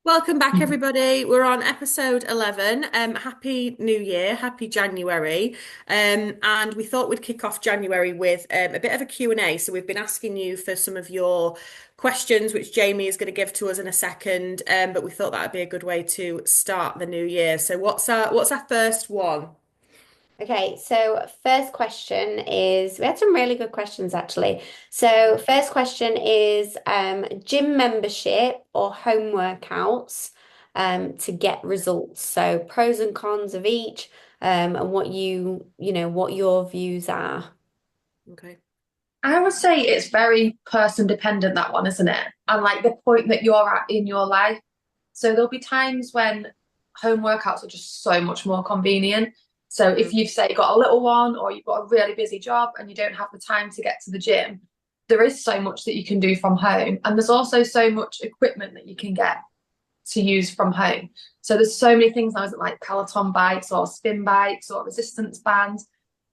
Welcome back, everybody. We're on episode 11. Happy New Year, happy January. And we thought we'd kick off January with a bit of a Q&A. So we've been asking you for some of your questions, which Jamie is going to give to us in a second. But we thought that would be a good way to start the new year. So what's our first one? Okay, so first question is we had some really good questions actually. So first question is gym membership or home workouts to get results. So pros and cons of each and what your views are. Okay. I would say it's very person dependent, that one, isn't it? And like the point that you're at in your life. So there'll be times when home workouts are just so much more convenient. So if Mm, you've, say, got a little one or you've got a really busy job and you don't have the time to get to the gym, there is so much that you can do from home. And there's also so much equipment that you can get to use from home. So there's so many things now, like Peloton bikes or spin bikes or resistance bands.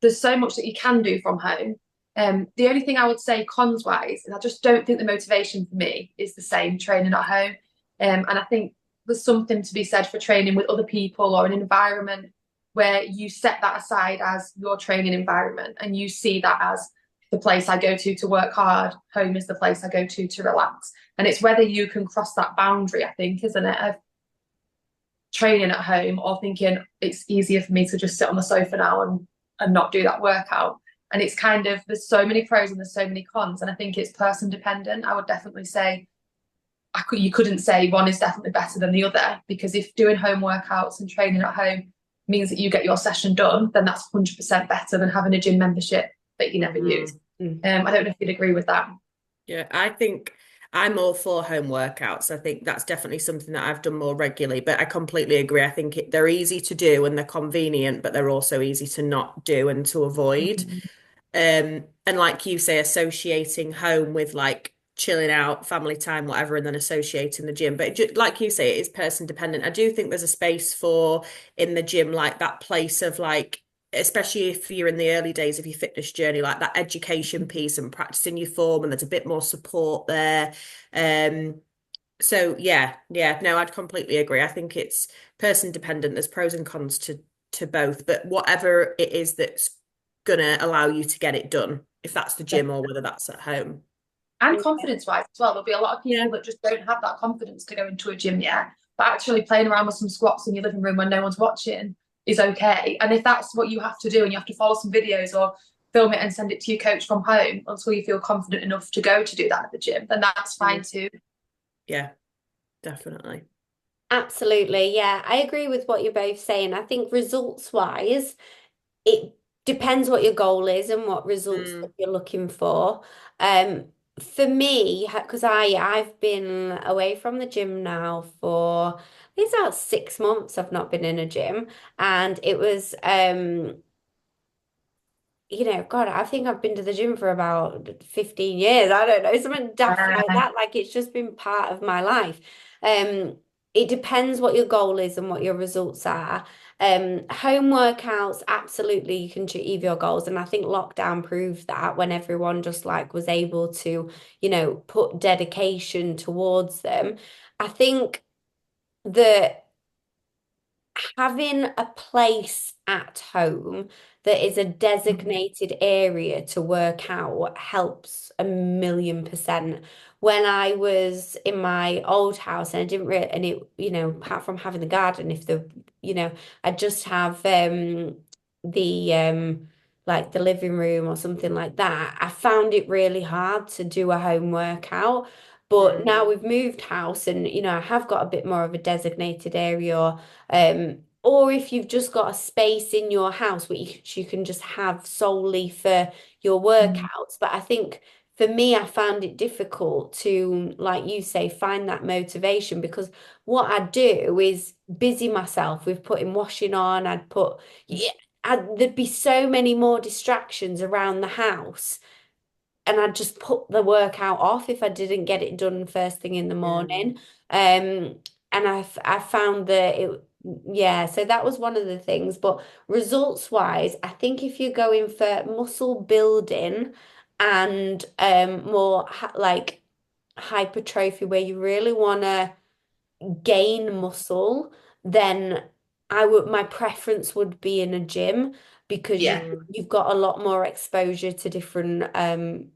There's so much that you can do from home. The only thing I would say cons wise, and I just don't think the motivation for me is the same training at home. And I think there's something to be said for training with other people or an environment where you set that aside as your training environment and you see that as the place I go to work hard. Home is the place I go to relax. And it's whether you can cross that boundary, I think, isn't it, of training at home or thinking it's easier for me to just sit on the sofa now and not do that workout. And it's kind of, there's so many pros and there's so many cons. And I think it's person dependent. I would definitely say, you couldn't say one is definitely better than the other, because if doing home workouts and training at home means that you get your session done, then that's 100% better than having a gym membership that you never use. mm. I don't know if you'd agree with that. Yeah, I think I'm all for home workouts. I think that's definitely something that I've done more regularly, but I completely agree. I think they're easy to do and they're convenient, but they're also easy to not do and to avoid. Mhm. And like you say, associating home with like chilling out, family time, whatever, and then associating the gym. But like you say, it is person dependent. I do think there's a space for in the gym, like that place of like, especially if you're in the early days of your fitness journey, like that education piece and practicing your form, and there's a bit more support there. Um, so yeah, no, I'd completely agree. I think it's person dependent. There's pros and cons to both, but whatever it is that's gonna allow you to get it done, if that's the gym or whether that's at home. And confidence wise as well. There'll be a lot of Yeah. people that just don't have that confidence to go into a gym yet. But actually playing around with some squats in your living room when no one's watching is okay. And if that's what you have to do and you have to follow some videos or film it and send it to your coach from home until you feel confident enough to go to do that at the gym, then that's fine Mm. too. Yeah, definitely. Absolutely, yeah. I agree with what you're both saying. I think results wise, it depends what your goal is and what results that Mm. you're looking for. Um, for me, because I've been away from the gym now for I think it's about 6 months I've not been in a gym. And it was God, I think I've been to the gym for about 15 years. I don't know, something daft like Uh, that. Like it's just been part of my life. Um, it depends what your goal is and what your results are. Home workouts, absolutely, you can achieve your goals. And I think lockdown proved that when everyone just like was able to, put dedication towards them. I think that having a place at home that is a designated area to work out helps 1,000,000%. When I was in my old house and I didn't really, and it, apart from having the garden, if the, I just have the like the living room or something like that, I found it really hard to do a home workout. But Mm. now we've moved house and, I have got a bit more of a designated area or if you've just got a space in your house which you can just have solely for your workouts. But I think for me, I found it difficult to, like you say, find that motivation because what I do is busy myself with putting washing on. Yeah, there'd be so many more distractions around the house and I'd just put the workout off if I didn't get it done first thing in the Yeah. morning. And I found that yeah, so that was one of the things. But results wise, I think if you're going for muscle building and more like hypertrophy, where you really want to gain muscle, then my preference would be in a gym because Mm, you've got a lot more exposure to different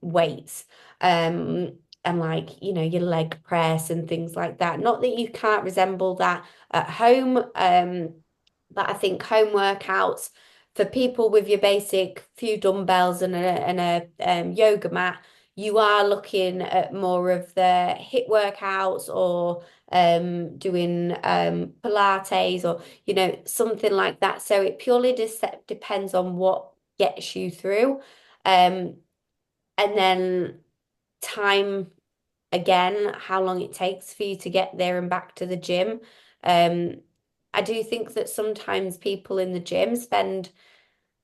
weights. And like, your leg press and things like that. Not that you can't resemble that at home, but I think home workouts for people with your basic few dumbbells and a yoga mat, you are looking at more of the hit workouts or doing Pilates or something like that. So it purely just depends on what gets you through. Um, and then time again, how long it takes for you to get there and back to the gym. Um, I do think that sometimes people in the gym spend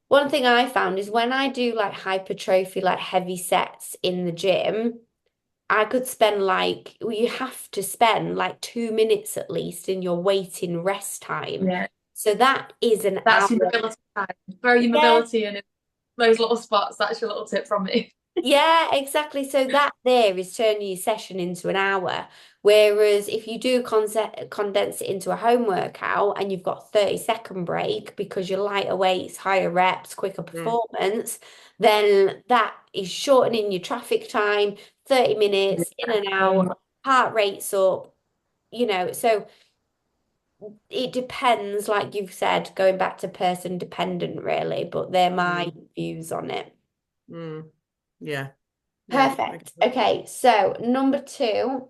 one thing I found is when I do like hypertrophy, like heavy sets in the gym, I could spend well, you have to spend like 2 minutes at least in your waiting rest time. Yeah, So that is an that's your hour. mobility time. Throw your Yeah, mobility in those little spots. That's your little tip from me. yeah, exactly. So that there is turning your session into an hour. Whereas if you do condense it into a home workout and you've got 30-second break because you're lighter weights, higher reps, quicker mm, performance, then that is shortening your traffic time, 30 Yeah, minutes in an so hour, much. heart rate's up, so it depends, like you've said, going back to person dependent really, but they're my mm, views on it. mm. Yeah, yeah. Perfect. Okay, so number two,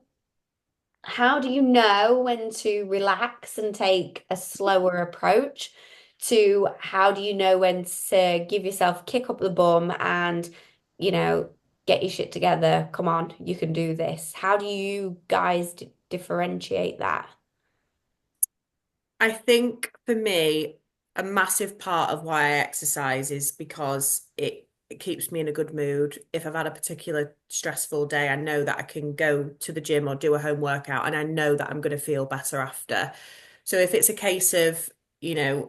how do you know when to relax and take a slower approach to how do you know when to give yourself a kick up the bum and, you know, get your shit together? Come on, you can do this. How do you guys differentiate that? I think for me, a massive part of why I exercise is because it keeps me in a good mood. If I've had a particular stressful day, I know that I can go to the gym or do a home workout and I know that I'm going to feel better after. So if it's a case of,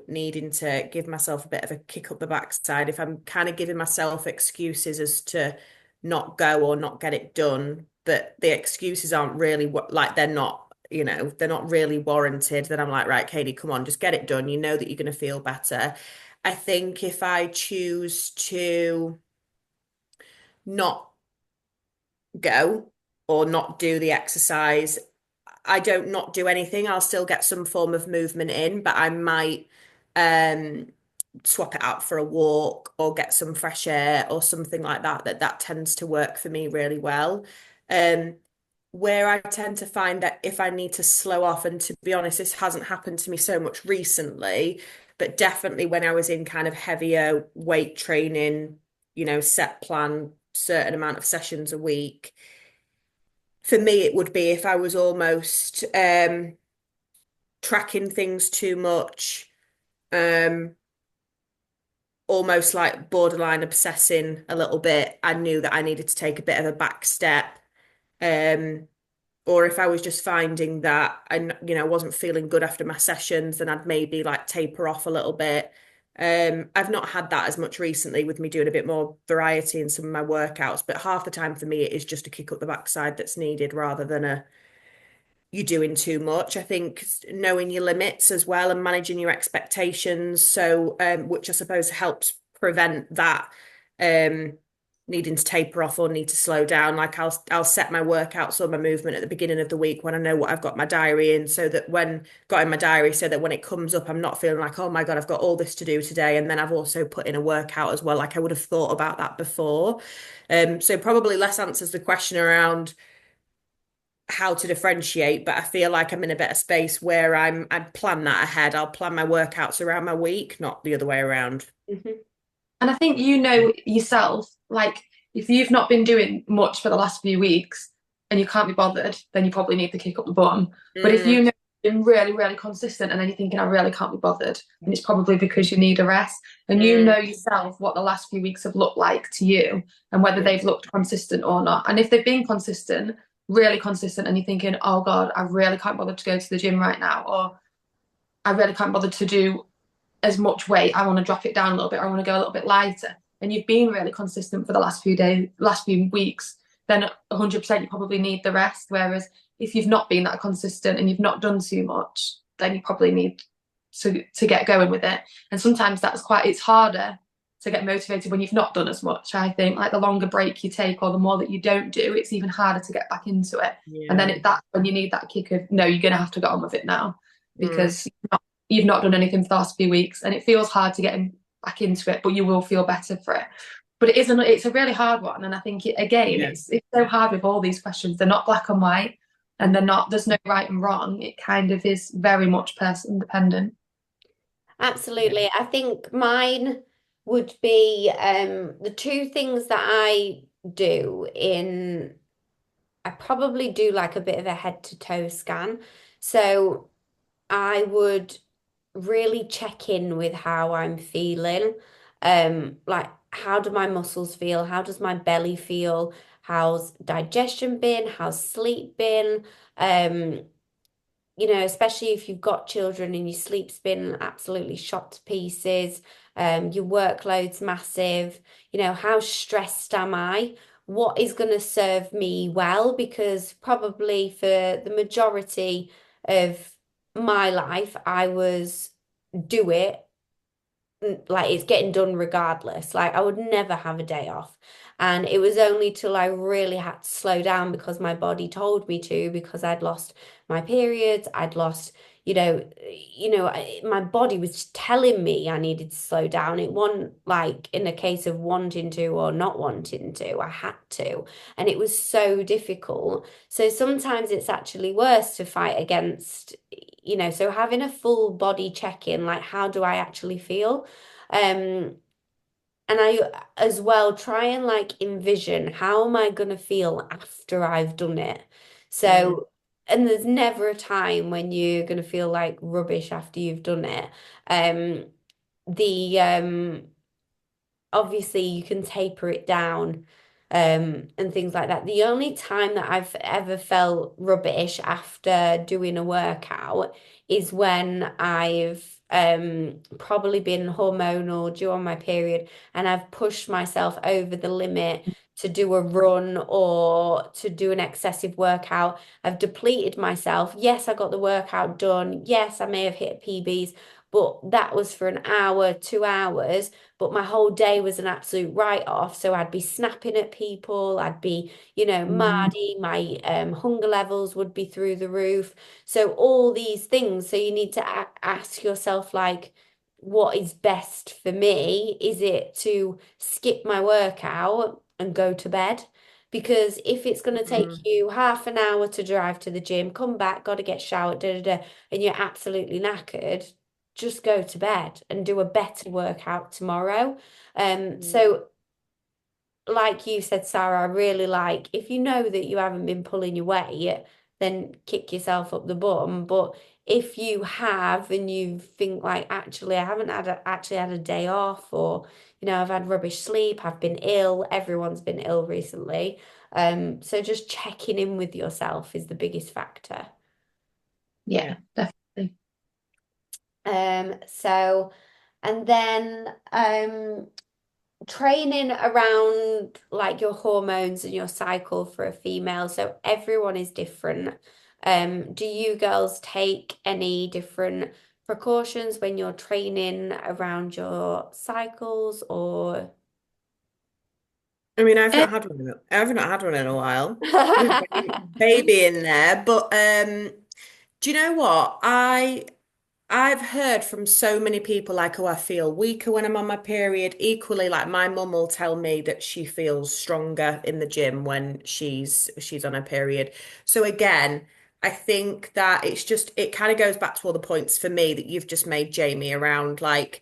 needing to give myself a bit of a kick up the backside, if I'm kind of giving myself excuses as to not go or not get it done, but the excuses aren't really like they're not really warranted, then I'm like, right, Katie, come on, just get it done. You know that you're going to feel better. I think if I choose to not go or not do the exercise, I don't not do anything. I'll still get some form of movement in, but I might um swap it out for a walk or get some fresh air or something like that. That tends to work for me really well. Um, where I tend to find that if I need to slow off, and to be honest, this hasn't happened to me so much recently, but definitely when I was in kind of heavier weight training, set plan, certain amount of sessions a week. For me, it would be if I was almost tracking things too much, um, almost like borderline obsessing a little bit. I knew that I needed to take a bit of a back step. Um, or if I was just finding that I wasn't feeling good after my sessions, then I'd maybe like taper off a little bit. I've not had that as much recently with me doing a bit more variety in some of my workouts, but half the time for me it is just a kick up the backside that's needed rather than a you're doing too much. I think knowing your limits as well and managing your expectations. So, which I suppose helps prevent that um, needing to taper off or need to slow down. Like I'll set my workouts or my movement at the beginning of the week when I know what I've got my diary in, so that got in my diary, so that when it comes up, I'm not feeling like, oh my God, I've got all this to do today. And then I've also put in a workout as well. Like I would have thought about that before. So probably less answers the question around how to differentiate, but I feel like I'm in a better space where I plan that ahead. I'll plan my workouts around my week, not the other way around. Mhm. And I think you know yourself, like if you've not been doing much for the last few weeks and you can't be bothered, then you probably need to kick up the bum. But if you Mm, know you've been really, really consistent and then you're thinking, I really can't be bothered, then it's probably because you need a rest. And you know mm, yourself what the last few weeks have looked like to you and whether yeah, they've looked consistent or not. And if they've been consistent, really consistent, and you're thinking, oh God, I really can't bother to go to the gym right now, or I really can't bother to do as much weight. I want to drop it down a little bit, or I want to go a little bit lighter. And you've been really consistent for the last few days, last few weeks, then 100% you probably need the rest. Whereas if you've not been that consistent and you've not done too much, then you probably need to get going with it. And sometimes it's harder to get motivated when you've not done as much. I think like the longer break you take or the more that you don't do, it's even harder to get back into it. And then Yeah. that's when you need that kick of no, you're gonna have to get on with it now Mm. because you've not done anything for the last few weeks, and it feels hard to get back into it, but you will feel better for it. But it's a really hard one, and I think Yeah. it's so hard with all these questions. They're not black and white, and there's no right and wrong. It kind of is very much person dependent. Yeah. Absolutely. I think mine would be the two things that I probably do like a bit of a head to toe scan. So I would really check in with how I'm feeling. Like how do my muscles feel? How does my belly feel? How's digestion been? How's sleep been? Um, especially if you've got children and your sleep's been absolutely shot to pieces, your workload's massive, how stressed am I? What is going to serve me well? Because probably for the majority of my life, I was do it like it's getting done regardless. Like I would never have a day off. And it was only till I really had to slow down because my body told me to, because I'd lost my periods, I'd lost, my body was just telling me I needed to slow down. It wasn't like in a case of wanting to or not wanting to. I had to. And it was so difficult. So sometimes it's actually worse to fight against, so having a full body check-in, like how do I actually feel? Um, and I as well try and like envision how am I gonna feel after I've done it. Mm. So, and there's never a time when you're gonna feel like rubbish after you've done it. Um, the obviously you can taper it down and things like that. The only time that I've ever felt rubbish after doing a workout is when I've probably been hormonal due on my period and I've pushed myself over the limit to do a run or to do an excessive workout. I've depleted myself. Yes, I got the workout done. Yes, I may have hit PBs, but that was for an hour, 2 hours, but my whole day was an absolute write-off. So I'd be snapping at people, I'd be, mardy, my hunger levels would be through the roof. So all these things. So you need to ask yourself, like, what is best for me? Is it to skip my workout and go to bed? Because if it's going to take Mm. you half an hour to drive to the gym, come back, got to get showered, and you're absolutely knackered, just go to bed and do a better workout tomorrow. Mm. So like you said, Sarah, I really like if you know that you haven't been pulling your weight, then kick yourself up the bum. But if you have and you think like actually I haven't actually had a day off, or I've had rubbish sleep, I've been ill, everyone's been ill recently. So just checking in with yourself is the biggest factor. Yeah. Yeah, definitely. So and then training around like your hormones and your cycle for a female. So everyone is different. Do you girls take any different precautions when you're training around your cycles or? I mean, Uh, I've not had one in a while with baby in there, but do you know what? I've heard from so many people like, oh, I feel weaker when I'm on my period. Equally, like my mum will tell me that she feels stronger in the gym when she's on her period. So again, I think that it kind of goes back to all the points for me that you've just made, Jamie, around like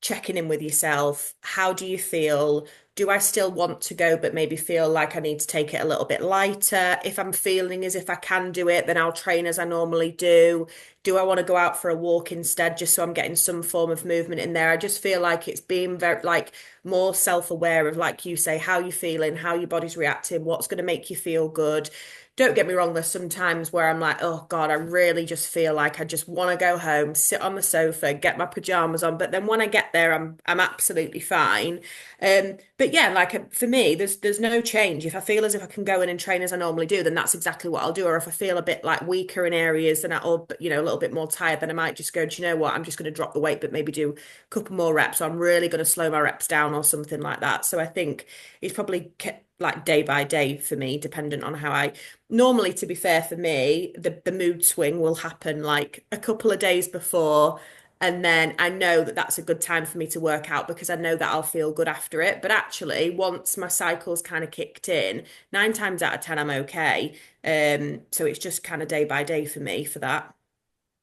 checking in with yourself. How do you feel? Do I still want to go, but maybe feel like I need to take it a little bit lighter? If I'm feeling as if I can do it, then I'll train as I normally do. Do I want to go out for a walk instead, just so I'm getting some form of movement in there? I just feel like it's being very like more self-aware of, like you say, how you're feeling, how your body's reacting, what's going to make you feel good. Don't get me wrong, there's some times where I'm like, oh God, I really just feel like I just want to go home, sit on the sofa, get my pajamas on. But then when I get there, I'm absolutely fine. But but yeah, like for me, there's no change. If I feel as if I can go in and train as I normally do, then that's exactly what I'll do. Or if I feel a bit like weaker in areas, then or a little bit more tired, then I might just go, do you know what? I'm just going to drop the weight, but maybe do a couple more reps. Or I'm really going to slow my reps down or something like that. So I think it's probably like day by day for me, dependent on how I normally, to be fair, for me, the mood swing will happen like a couple of days before. And then I know that that's a good time for me to work out because I know that I'll feel good after it. But actually, once my cycle's kind of kicked in, 9 times out of 10, I'm okay. So it's just kind of day by day for me for that.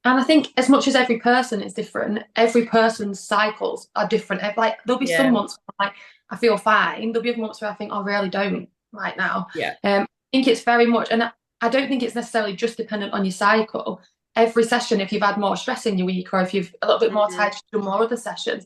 And I think as much as every person is different, every person's cycles are different. Like there'll be some Yeah. months where like I feel fine. There'll be other months where I think I really don't right now. Yeah. I think it's very much, and I don't think it's necessarily just dependent on your cycle. Every session, if you've had more stress in your week, or if you've a little bit more Hmm. tired to do more other sessions,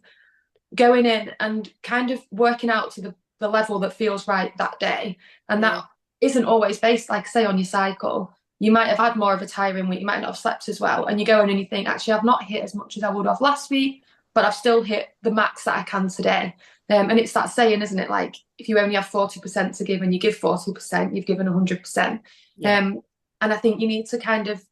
going in and kind of working out to the level that feels right that day. And that Mm. isn't always based, like say, on your cycle. You might have had more of a tiring week, you might not have slept as well. And you go in and you think, actually, I've not hit as much as I would have last week, but I've still hit the max that I can today. And it's that saying, isn't it? Like, if you only have 40% to give and you give 40%, you've given 100%. Yeah. Um, and I think you need to kind of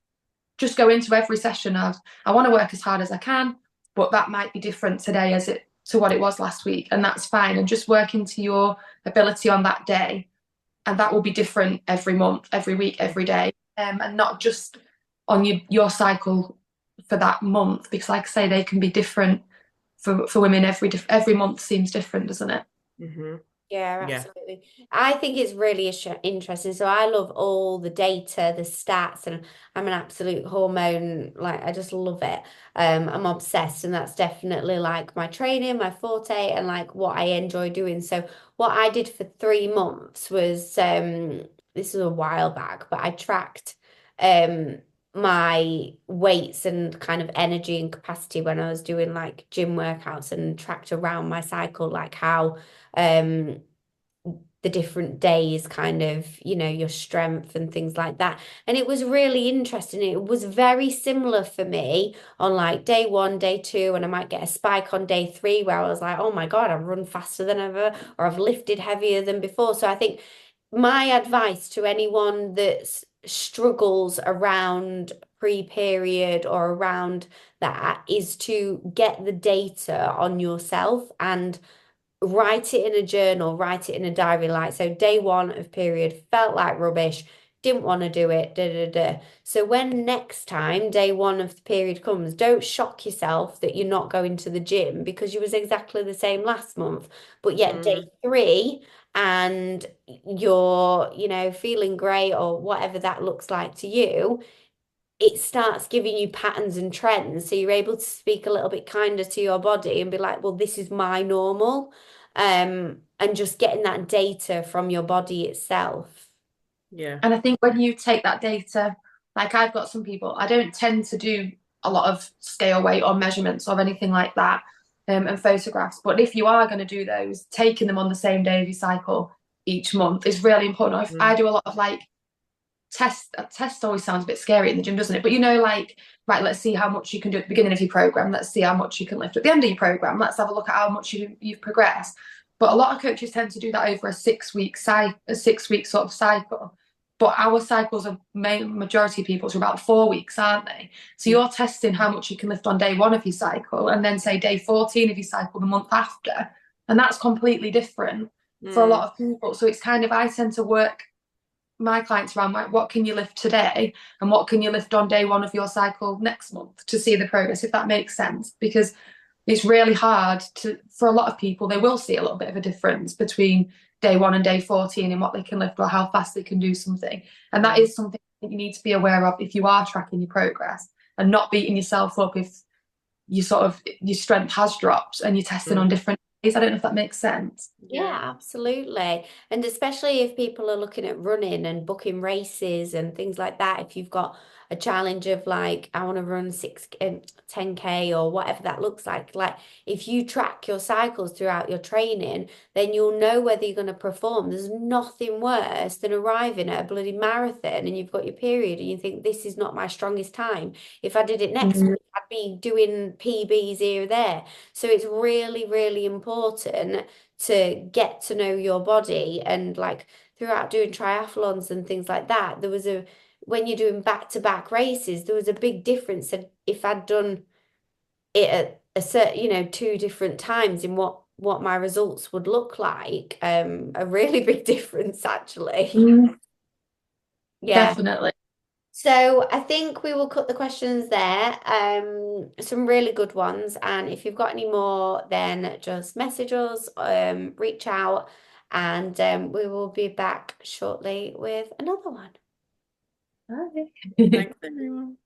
just go into every session of, I want to work as hard as I can, but that might be different today as it to what it was last week, and that's fine. And just work into your ability on that day, and that will be different every month, every week, every day, and not just on your cycle for that month, because, like I say, they can be different for women. Every month seems different, doesn't it? Hmm. Yeah, Yeah. absolutely. I think it's really interesting. So I love all the data, the stats, and I'm an absolute hormone, like I just love it. I'm obsessed, and that's definitely like my training, my forte, and like what I enjoy doing. So what I did for 3 months was this was a while back, but I tracked my weights and kind of energy and capacity when I was doing like gym workouts and tracked around my cycle, like how um the different days kind of your strength and things like that, and it was really interesting. It was very similar for me on like day one, day two, and I might get a spike on day three where I was like, oh my God, I've run faster than ever, or I've lifted heavier than before. So I think my advice to anyone that struggles around pre-period or around that is to get the data on yourself and write it in a journal, write it in a diary. Like, so day one of period felt like rubbish, didn't want to do it, da da da. So when next time day one of the period comes, don't shock yourself that you're not going to the gym because you was exactly the same last month. But yet day Mm. three and you're, feeling great or whatever that looks like to you, it starts giving you patterns and trends. So you're able to speak a little bit kinder to your body and be like, well, this is my normal. And just getting that data from your body itself. Yeah. And I think when you take that data, like I've got some people, I don't tend to do a lot of scale weight or measurements or anything like that, and photographs. But if you are going to do those, taking them on the same day of your cycle each month is really important. If I Mm. do a lot of like test always sounds a bit scary in the gym, doesn't it? But like, right, let's see how much you can do at the beginning of your program. Let's see how much you can lift at the end of your program. Let's have a look at how much you've progressed. But a lot of coaches tend to do that over a 6 week sort of cycle. But our cycles are majority of people's are about 4 weeks, aren't they? So Mm. you're testing how much you can lift on day one of your cycle, and then say day 14 of your cycle the month after, and that's completely different for a lot Mm. of people. So it's kind of, I tend to work my clients around like, what can you lift today and what can you lift on day one of your cycle next month to see the progress, if that makes sense. Because it's really hard to, for a lot of people, they will see a little bit of a difference between day one and day 14 in what they can lift or how fast they can do something. And that Mm. is something that you need to be aware of if you are tracking your progress, and not beating yourself up if your strength has dropped and you're testing on Mm. different days. I don't know if that makes sense. Yeah, Yeah. absolutely. And especially if people are looking at running and booking races and things like that, if you've got a challenge of like, I want to run 10K or whatever that looks like if you track your cycles throughout your training, then you'll know whether you're going to perform. There's nothing worse than arriving at a bloody marathon and you've got your period and you think, this is not my strongest time. If I did it next week, I'd be doing PBs here or there. So it's really, really important to get to know your body. And like throughout doing triathlons and things like that, when you're doing back-to-back races, there was a big difference that if I'd done it at a certain, two different times in what my results would look like. A really big difference actually. Mm, Yeah. definitely. So I think we will cut the questions there. Some really good ones. And if you've got any more, then just message us, reach out, and we will be back shortly with another one. Okay. Thanks, everyone.